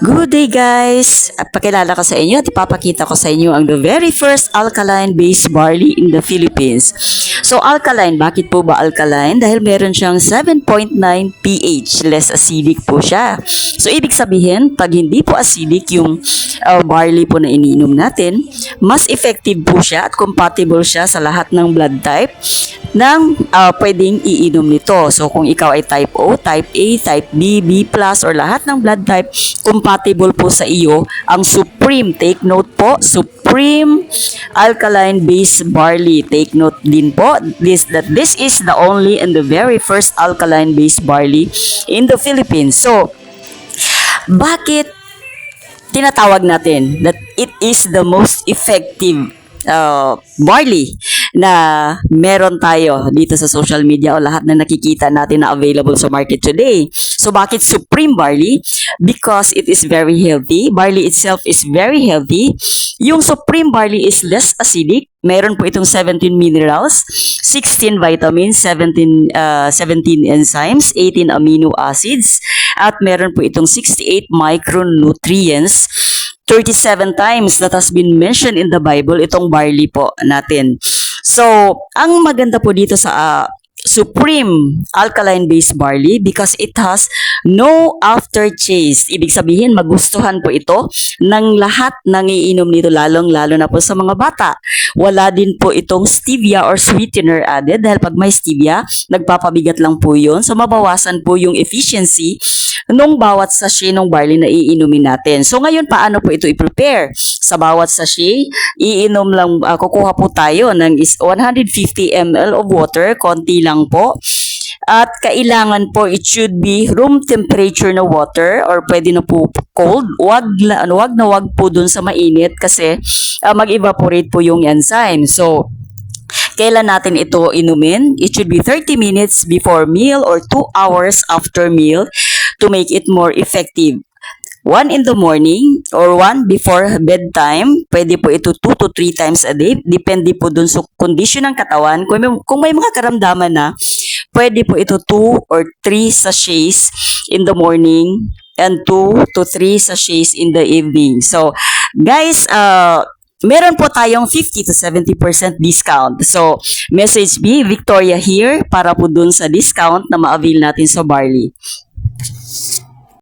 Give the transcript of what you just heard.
Good day guys! At pakilala ko sa inyo at ipapakita ko sa inyo ang the very first alkaline-based barley in the Philippines. So alkaline, bakit po ba alkaline? Dahil meron siyang 7.9 pH, less acidic po siya. So ibig sabihin, pag hindi po acidic yung barley po na iniinom natin, mas effective po siya at compatible siya sa lahat ng blood type ng pwedeng iinom nito. So kung ikaw ay type O, type A, type B, B+, or lahat ng blood type, compatible po sa iyo ang Supreme. Take note po, Supreme Alkaline Based Barley. Take note din po that this is the only and the very first alkaline based barley in the Philippines. So, bakit tinatawag natin that it is the most effective barley na meron tayo dito sa social media o lahat na nakikita natin na available sa market today. So bakit Supreme Barley? Because it is very healthy. Barley itself is very healthy. Yung Supreme Barley is less acidic. Meron po itong 17 minerals, 16 vitamins, 17 enzymes, 18 amino acids, at meron po itong 68 micronutrients. 37 times that has been mentioned in the Bible, itong barley po natin. So, ang maganda po dito sa Supreme Alkaline-Based Barley because it has no aftertaste. Ibig sabihin, magustuhan po ito ng lahat ng iinom nito, lalong-lalo na po sa mga bata. Wala din po itong stevia or sweetener added dahil pag may stevia, nagpapabigat lang po yun. So, mabawasan po yung efficiency nung bawat sachet ng barley na iinumin natin. So, ngayon, paano po ito i-prepare? Sa bawat sachet, iinom lang, kukuha po tayo ng 150 ml of water, konti lang po. At kailangan po, it should be room temperature na water or pwede na po cold. Wag na wag po dun sa mainit kasi mag-evaporate po yung enzyme. So, kailan natin ito inumin? It should be 30 minutes before meal or 2 hours after meal to make it more effective. 1 in the morning or 1 before bedtime. Pwede po ito 2 to 3 times a day. Depende po dun sa condition ng katawan. Kung may mga karamdaman na, pwede po ito 2 or 3 sachets in the morning and 2 to 3 sachets in the evening. So, guys, meron po tayong 50 to 70% discount. So, message me, Victoria here, para po dun sa discount na ma-avail natin sa barley.